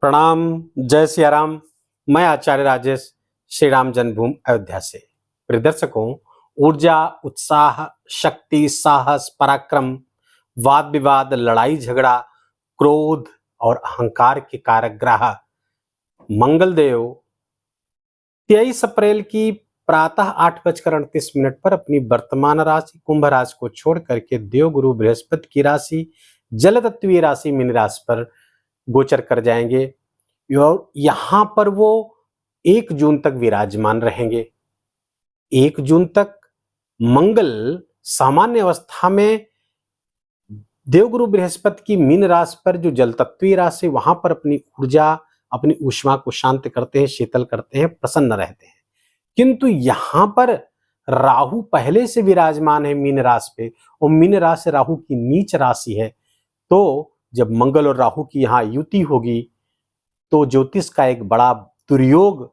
प्रणाम। जय सिया राम। मैं आचार्य राजेश श्री राम जन्मभूमि अयोध्या से। प्रिय दर्शकों, ऊर्जा, उत्साह, शक्ति, साहस, पराक्रम, वाद विवाद, लड़ाई झगड़ा, क्रोध और अहंकार के कारक ग्रह मंगल देव 23 अप्रैल की प्रातः 8:38 पर अपनी वर्तमान राशि कुंभ राशि को छोड़ करके देवगुरु बृहस्पति की राशि जल तत्वीय राशि मीन राशि पर गोचर कर जाएंगे और यहां पर वो 1 जून तक विराजमान रहेंगे। 1 जून तक मंगल सामान्य अवस्था में देवगुरु बृहस्पति की मीन राशि पर जो जल तत्वीय राशि वहां पर अपनी ऊर्जा, अपनी ऊष्मा को शांत करते हैं, शीतल करते हैं, प्रसन्न रहते हैं। किंतु यहां पर राहु पहले से विराजमान है मीन राशि पे और मीन राशि राहु की नीच राशि है। तो जब मंगल और राहु की यहाँ युति होगी तो ज्योतिष का एक बड़ा दुर्योग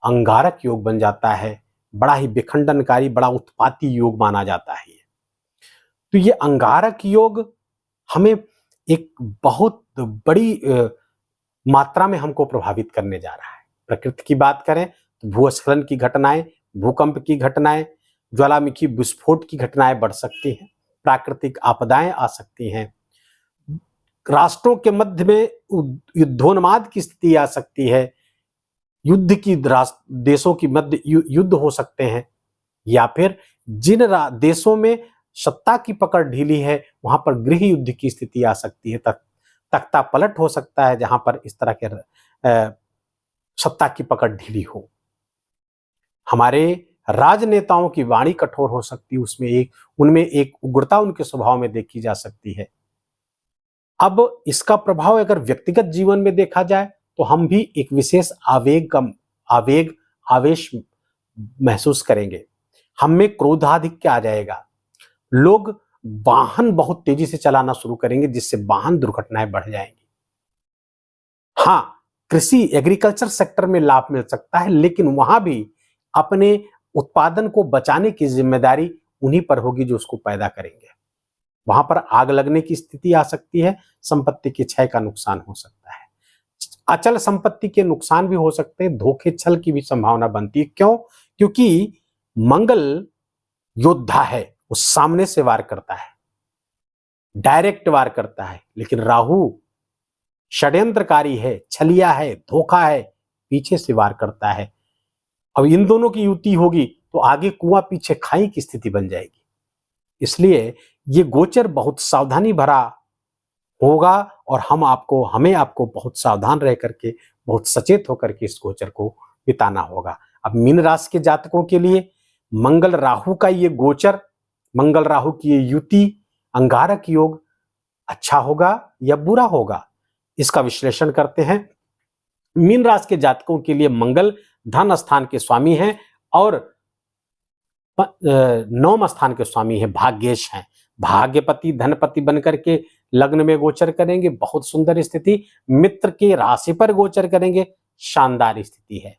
अंगारक योग बन जाता है। बड़ा ही विखंडनकारी, बड़ा उत्पाती योग माना जाता है। तो ये अंगारक योग हमें एक बहुत बड़ी मात्रा में हमको प्रभावित करने जा रहा है। प्रकृति की बात करें तो भूस्खलन की घटनाएं, भूकंप की घटनाएं, ज्वालामुखी विस्फोट की घटनाएं बढ़ सकती हैं, प्राकृतिक आपदाएं आ सकती हैं, राष्ट्रों के मध्य में युद्धोन्माद की स्थिति आ सकती है, युद्ध की देशों की मध्य युद्ध हो सकते हैं, या फिर जिन देशों में सत्ता की पकड़ ढीली है वहां पर गृह युद्ध की स्थिति आ सकती है, तख्ता पलट हो सकता है जहां पर इस तरह के सत्ता की पकड़ ढीली हो। हमारे राजनेताओं की वाणी कठोर हो सकती है, उनमें एक उग्रता उनके स्वभाव में देखी जा सकती है। अब इसका प्रभाव अगर व्यक्तिगत जीवन में देखा जाए तो हम भी एक विशेष आवेश महसूस करेंगे। हम में क्रोधाधिक्य आ जाएगा। लोग वाहन बहुत तेजी से चलाना शुरू करेंगे जिससे वाहन दुर्घटनाएं बढ़ जाएंगी। हाँ, कृषि एग्रीकल्चर सेक्टर में लाभ मिल सकता है, लेकिन वहां भी अपने उत्पादन को बचाने की जिम्मेदारी उन्हीं पर होगी जो उसको पैदा करेंगे। वहां पर आग लगने की स्थिति आ सकती है, संपत्ति के क्षय का नुकसान हो सकता है, अचल संपत्ति के नुकसान भी हो सकते हैं, धोखे छल की भी संभावना बनती है। क्यों? क्योंकि मंगल योद्धा है, वो सामने से वार करता है, डायरेक्ट वार करता है, लेकिन राहु षड्यंत्रकारी है, छलिया है, धोखा है, पीछे से वार करता है। अब इन दोनों की युति होगी तो आगे कुआं पीछे खाई की स्थिति बन जाएगी। इसलिए ये गोचर बहुत सावधानी भरा होगा और हमें आपको बहुत सावधान रह करके, बहुत सचेत होकर के इस गोचर को बिताना होगा। अब मीन राशि के जातकों के लिए मंगल राहु का ये गोचर, मंगल राहु की ये युति, अंगारक योग अच्छा होगा या बुरा होगा, इसका विश्लेषण करते हैं। मीन राशि के जातकों के लिए मंगल धन स्थान के स्वामी हैं और 9वें स्थान के स्वामी हैं, भाग्येश हैं। भाग्यपति धनपति बनकर के लग्न में गोचर करेंगे, बहुत सुंदर स्थिति। मित्र के राशि पर गोचर करेंगे, शानदार स्थिति है।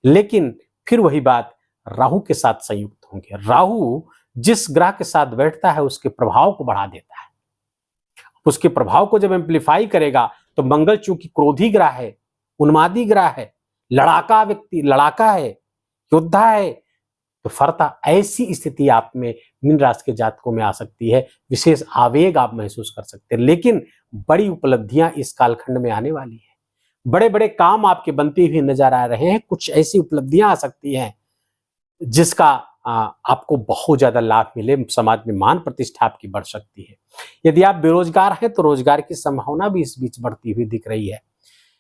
लेकिन फिर वही बात, राहु के साथ संयुक्त होंगे। राहु जिस ग्रह के साथ बैठता है उसके प्रभाव को बढ़ा देता है। उसके प्रभाव को जब एम्प्लीफाई करेगा तो मंगल चूंकि क्रोधी ग्रह है, उन्मादी ग्रह है, लड़ाका व्यक्ति, लड़ाका है, योद्धा है, तो फरता ऐसी स्थिति आप में मीन राशि के जातकों में आ सकती है। विशेष आवेग आप महसूस कर सकते हैं, लेकिन बड़ी उपलब्धियां इस कालखंड में आने वाली है। बड़े बड़े काम आपके बनते हुए नजर आ रहे हैं। कुछ ऐसी उपलब्धियां आ सकती हैं जिसका आपको बहुत ज्यादा लाभ मिले, समाज में मान प्रतिष्ठा आपकी बढ़ सकती है। यदि आप बेरोजगार हैं तो रोजगार की संभावना भी इस बीच बढ़ती हुई दिख रही है।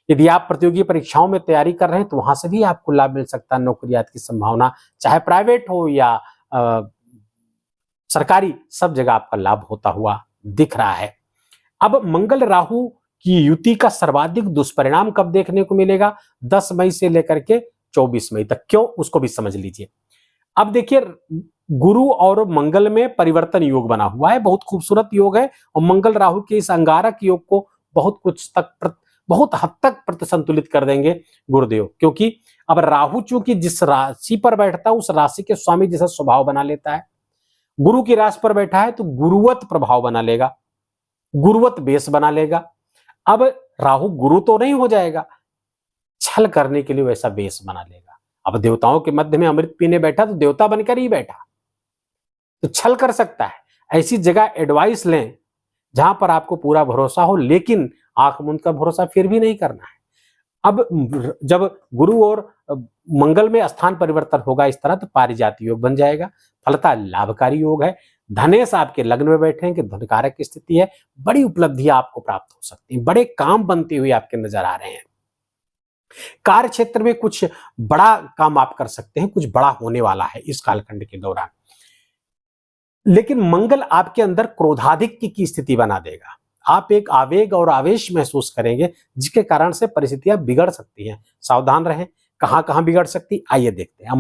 यदि आप प्रतियोगी परीक्षाओं में तैयारी कर रहे हैं तो वहां से भी आपको लाभ मिल सकता है। नौकरियात की संभावना, चाहे प्राइवेट हो या सरकारी, सब जगह आपका लाभ होता हुआ दिख रहा है। अब मंगल राहु की युति का सर्वाधिक दुष्परिणाम कब देखने को मिलेगा? 10 मई से लेकर के 24 मई तक। क्यों, उसको भी समझ लीजिए। अब देखिए, गुरु और मंगल में परिवर्तन योग बना हुआ है, बहुत खूबसूरत योग है, और मंगल राहु के इस अंगारक योग को बहुत हद तक प्रतिसंतुलित कर देंगे गुरुदेव। क्योंकि अब राहु चूंकि जिस राशि पर बैठता है उस राशि के स्वामी जैसा स्वभाव बना लेता है। गुरु की राशि पर बैठा है तो गुरुवत प्रभाव बना लेगा, गुरुवत बेस बना लेगा। अब राहु गुरु तो नहीं हो जाएगा, छल करने के लिए वैसा वेश बना लेगा। अब देवताओं के मध्य में अमृत पीने बैठा तो देवता बनकर ही बैठा, तो छल कर सकता है। ऐसी जगह एडवाइस लें जहां पर आपको पूरा भरोसा हो, लेकिन आंख मूंद का भरोसा फिर भी नहीं करना है। अब जब गुरु और मंगल में स्थान परिवर्तन होगा इस तरह, तो पारिजात योग बन जाएगा, फलता लाभकारी योग है। धनेश आपके लग्न में बैठे हैं कि धनकारक की स्थिति है, बड़ी उपलब्धियां आपको प्राप्त हो सकती हैं, बड़े काम बनते हुए आपके नजर आ रहे हैं। कार्य क्षेत्र में कुछ बड़ा काम आप कर सकते हैं, कुछ बड़ा होने वाला है इस कालखंड के दौरान। लेकिन मंगल आपके अंदर क्रोधाधिक्य की स्थिति बना देगा, आप एक आवेग और आवेश महसूस करेंगे, जिसके कारण से परिस्थितियां बिगड़ सकती हैं। सावधान रहें। कहां कहां बिगड़ सकती, आइए देखते हैं।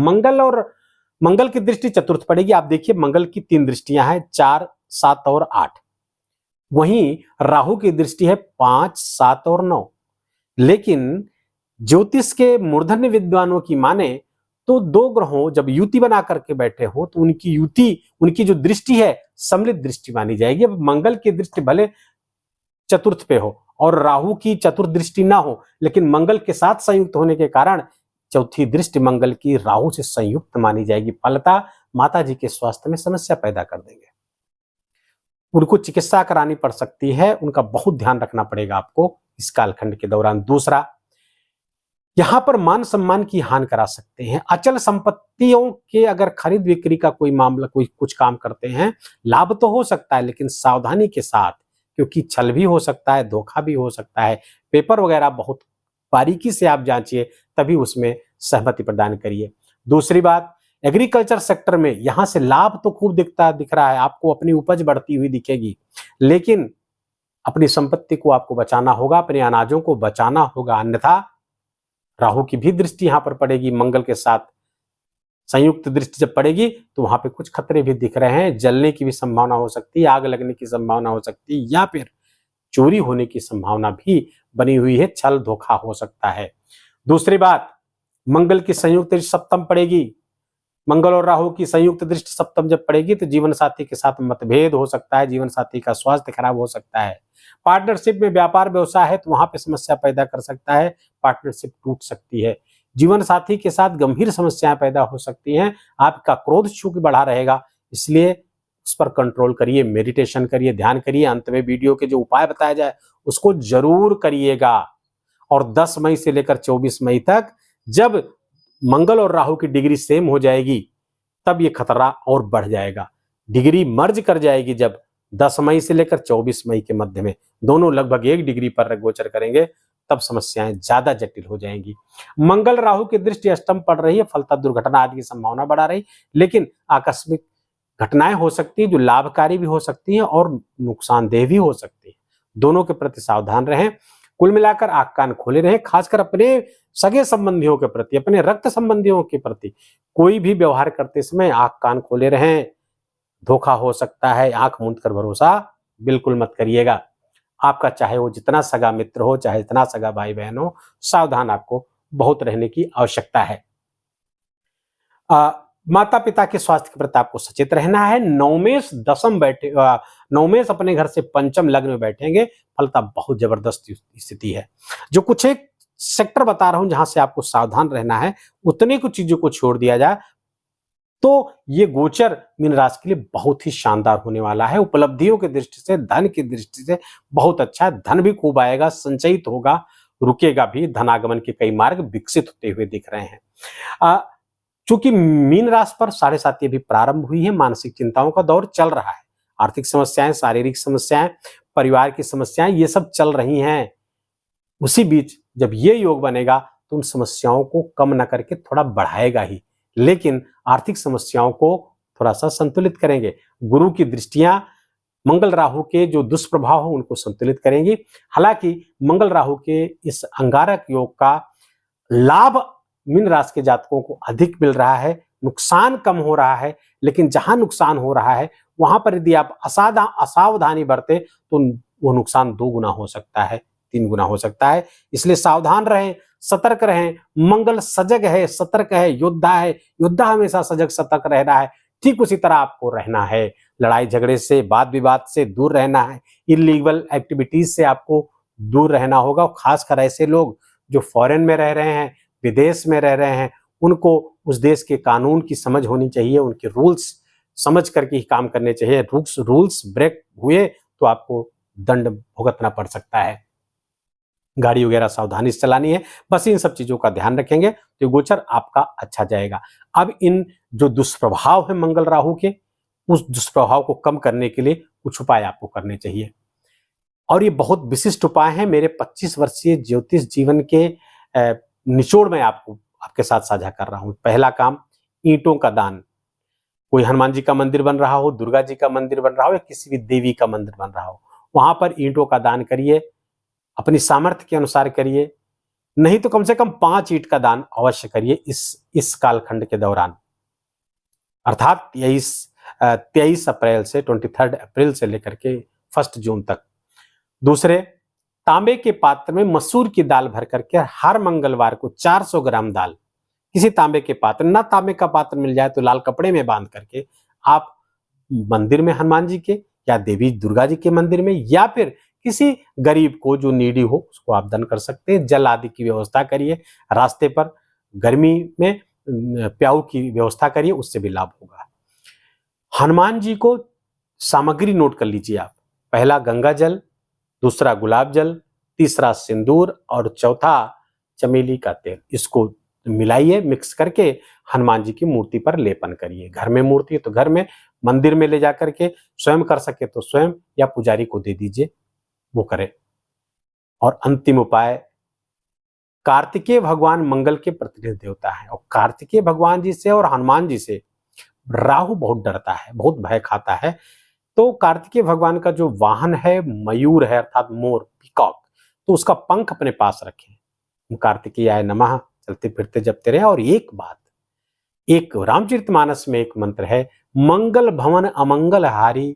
मंगल की दृष्टि चतुर्थ पड़ेगी। आप देखिए मंगल की 3 दृष्टियां हैं, 4, 7 और 8। वहीं राहु की दृष्टि है 5, 7 और 9। लेकिन ज्योतिष के मूर्धन्य विद्वानों की माने तो 2 ग्रहों जब युति बना करके बैठे हो तो उनकी जो दृष्टि है सम्मिलित दृष्टि मानी जाएगी। अब मंगल की दृष्टि भले चतुर्थ पे हो और राहु की चतुर्थ दृष्टि ना हो, लेकिन मंगल के साथ संयुक्त होने के कारण चौथी दृष्टि मंगल की राहु से संयुक्त मानी जाएगी। फलता माता जी के स्वास्थ्य में समस्या पैदा कर देंगे, उनको चिकित्सा करानी पड़ सकती है, उनका बहुत ध्यान रखना पड़ेगा आपको इस कालखंड के दौरान। दूसरा, यहां पर मान सम्मान की हानि करा सकते हैं। अचल संपत्तियों के अगर खरीद बिक्री का कोई मामला, कोई कुछ काम करते हैं, लाभ तो हो सकता है लेकिन सावधानी के साथ, क्योंकि छल भी हो सकता है, धोखा भी हो सकता है। पेपर वगैरह बहुत बारीकी से आप जांचिए, तभी उसमें सहमति प्रदान करिए। दूसरी बात, एग्रीकल्चर सेक्टर में यहां से लाभ तो खूब दिख रहा है, आपको अपनी उपज बढ़ती हुई दिखेगी, लेकिन अपनी संपत्ति को आपको बचाना होगा, अपने अनाजों को बचाना होगा, अन्यथा राहु की भी दृष्टि यहां पर पड़ेगी, मंगल के साथ संयुक्त दृष्टि जब पड़ेगी तो वहां पे कुछ खतरे भी दिख रहे हैं। जलने की भी संभावना हो सकती है, आग लगने की संभावना हो सकती है, या फिर चोरी होने की संभावना भी बनी हुई है, छल धोखा हो सकता है। दूसरी बात, मंगल की संयुक्त दृष्टि सप्तम पड़ेगी। मंगल और राहु की संयुक्त दृष्टि सप्तम जब पड़ेगी तो जीवन साथी के साथ मतभेद हो सकता है, जीवन साथी का स्वास्थ्य खराब हो सकता है। पार्टनरशिप में व्यापार व्यवसाय है तो वहां पे समस्या पैदा कर सकता है, पार्टनरशिप टूट सकती है। जीवन साथी के साथ गंभीर समस्याएं पैदा हो सकती हैं, आपका क्रोध चूंकि बढ़ा रहेगा, इसलिए उस पर कंट्रोल करिए, मेडिटेशन करिए, ध्यान करिए। अंत में वीडियो के जो उपाय बताया जाए उसको जरूर करिएगा। और 10 मई से लेकर 24 मई तक जब मंगल और राहु की डिग्री सेम हो जाएगी तब ये खतरा और बढ़ जाएगा। डिग्री मर्ज कर जाएगी जब 10 मई से लेकर 24 मई के मध्य में दोनों लगभग 1 डिग्री पर गोचर करेंगे, तब समस्याएं ज्यादा जटिल हो जाएंगी। मंगल राहु की दृष्टि अष्टम पड़ रही है, फलता दुर्घटना आदि की संभावना बढ़ा रही, लेकिन आकस्मिक घटनाएं हो सकती है जो लाभकारी भी हो सकती हैं और नुकसानदेह भी हो सकती है। दोनों के प्रति सावधान रहें। कुल मिलाकर आंख कान खोले रहें, खासकर अपने सगे संबंधियों के प्रति, अपने रक्त संबंधियों के प्रति कोई भी व्यवहार करते समय आंख कान खोले रहें। धोखा हो सकता है, आंख मूंद कर भरोसा बिल्कुल मत करिएगा। आपका चाहे वो जितना सगा मित्र हो, चाहे जितना सगा भाई बहन हो, सावधान आपको बहुत रहने की आवश्यकता है। माता पिता के स्वास्थ्य के प्रति आपको सचेत रहना है। नवमेश दशम बैठे, नवमेश अपने घर से पंचम लग्न में बैठेंगे, फलता बहुत जबरदस्त स्थिति है। जो कुछ एक सेक्टर बता रहा हूं जहां से आपको सावधान रहना है, उतने कुछ चीजों को छोड़ दिया जाए तो ये गोचर मीन राशि के लिए बहुत ही शानदार होने वाला है। उपलब्धियों की दृष्टि से, धन की दृष्टि से बहुत अच्छा है। धन भी खूब आएगा, संचयित होगा, रुकेगा भी। धनागमन के कई मार्ग विकसित होते हुए दिख रहे हैं। चूंकि मीन राशि पर 7.5 भी प्रारंभ हुई है, मानसिक चिंताओं का दौर चल रहा है। आर्थिक समस्याएं, शारीरिक समस्याएं, परिवार की समस्याएं, ये सब चल रही हैं। उसी बीच जब ये योग बनेगा तो उन समस्याओं को कम न करके थोड़ा बढ़ाएगा ही, लेकिन आर्थिक समस्याओं को थोड़ा सा संतुलित करेंगे। गुरु की दृष्टियां मंगल राहु के जो दुष्प्रभाव हो उनको संतुलित करेंगी। हालांकि मंगल राहु के इस अंगारक योग का लाभ मीन राशि के जातकों को अधिक मिल रहा है, नुकसान कम हो रहा है, लेकिन जहां नुकसान हो रहा है वहां पर यदि आप असावधानी बरते तो वो नुकसान 2 गुना हो सकता है, 3 गुना हो सकता है। इसलिए सावधान रहें, सतर्क रहें। मंगल सजग है, सतर्क है, योद्धा है। योद्धा हमेशा सजग सतर्क रहना है, ठीक उसी तरह आपको रहना है। लड़ाई झगड़े से, वाद विवाद से दूर रहना है। इलीगल एक्टिविटीज से आपको दूर रहना होगा। खासकर ऐसे लोग जो फॉरेन में रह रहे हैं, विदेश में रह रहे हैं, उनको उस देश के कानून की समझ होनी चाहिए, उनके रूल्स समझ करके ही काम करने चाहिए। रूल्स ब्रेक हुए तो आपको दंड भुगतना पड़ सकता है। गाड़ी वगैरह सावधानी से चलानी है। बस इन सब चीजों का ध्यान रखेंगे तो गोचर आपका अच्छा जाएगा। अब इन जो दुष्प्रभाव है मंगल राहु के, उस दुष्प्रभाव को कम करने के लिए कुछ उपाय आपको करने चाहिए, और ये बहुत विशिष्ट उपाय हैं। मेरे 25 वर्षीय ज्योतिष जीवन के निचोड़ में आपके साथ साझा कर रहा हूं। पहला काम, ईंटों का दान। कोई हनुमान जी का मंदिर बन रहा हो, दुर्गा जी का मंदिर बन रहा हो, या किसी भी देवी का मंदिर बन रहा हो, वहां पर ईंटों का दान करिए। अपनी सामर्थ्य के अनुसार करिए, नहीं तो कम से कम 5 ईंट का दान अवश्य करिए इस कालखंड के दौरान, अर्थात 23 अप्रैल से 23 अप्रैल से लेकर के 1 जून तक। दूसरे, तांबे के पात्र में मसूर की दाल भर करके हर मंगलवार को 400 ग्राम दाल किसी तांबे के पात्र, ना तांबे का पात्र मिल जाए तो लाल कपड़े में बांध करके आप मंदिर में, हनुमान जी के या देवी दुर्गा जी के मंदिर में, या फिर किसी गरीब को जो नीडी हो उसको आप दान कर सकते हैं। जल आदि की व्यवस्था करिए, रास्ते पर गर्मी में प्याऊ की व्यवस्था करिए, उससे भी लाभ होगा। हनुमान जी को सामग्री नोट कर लीजिए आप। पहला गंगा जल, दूसरा गुलाब जल, तीसरा सिंदूर और चौथा चमेली का तेल। इसको मिलाइए, मिक्स करके हनुमान जी की मूर्ति पर लेपन करिए। घर में मूर्ति है तो घर में, मंदिर में ले जाकर के स्वयं कर सके तो स्वयं, या पुजारी को दे दीजिए, वो करे। और अंतिम उपाय, कार्तिकेय भगवान मंगल के प्रतिनिधि देवता है, और कार्तिकेय भगवान जी से और हनुमान जी से राहु बहुत डरता है, बहुत भय खाता है। तो कार्तिकेय भगवान का जो वाहन है मयूर है, अर्थात मोर, पीकॉक, तो उसका पंख अपने पास रखें। कार्तिकेयाय नमः चलते फिरते जपते रहे। और एक बात, एक रामचरितमानस में एक मंत्र है, मंगल भवन अमंगल हारी,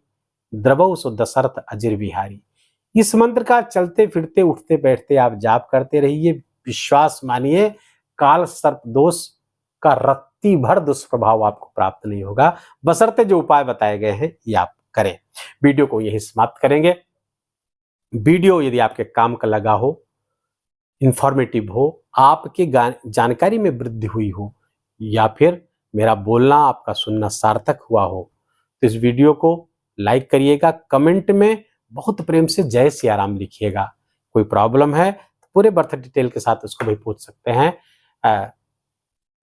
द्रवौ सो दशरथ अजिर बिहारी। इस मंत्र का चलते फिरते उठते बैठते आप जाप करते रहिए। विश्वास मानिए, काल सर्प दोष का रत्ती भर दुष्प्रभाव आपको प्राप्त नहीं होगा, बशर्ते जो उपाय बताए गए हैं ये आप करें। वीडियो को यही समाप्त करेंगे। वीडियो यदि आपके काम का लगा हो, इंफॉर्मेटिव हो, आपके जानकारी में वृद्धि हुई हो, या फिर मेरा बोलना आपका सुनना सार्थक हुआ हो, तो इस वीडियो को लाइक करिएगा। कमेंट में बहुत प्रेम से जय सिया राम लिखिएगा। कोई प्रॉब्लम है तो पूरे बर्थ डिटेल के साथ उसको भी पूछ सकते हैं,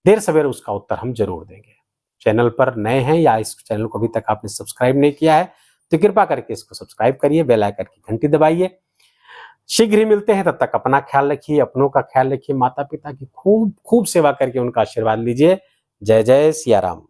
देर सवेर उसका उत्तर हम जरूर देंगे। चैनल पर नए हैं या इस चैनल को अभी तक आपने सब्सक्राइब नहीं किया है तो कृपा करके इसको सब्सक्राइब करिए, बेल आइकन की घंटी दबाइए। शीघ्र ही मिलते हैं, तब तक अपना ख्याल रखिए, अपनों का ख्याल रखिए, माता पिता की खूब खूब सेवा करके उनका आशीर्वाद लीजिए। जय जय सिया राम।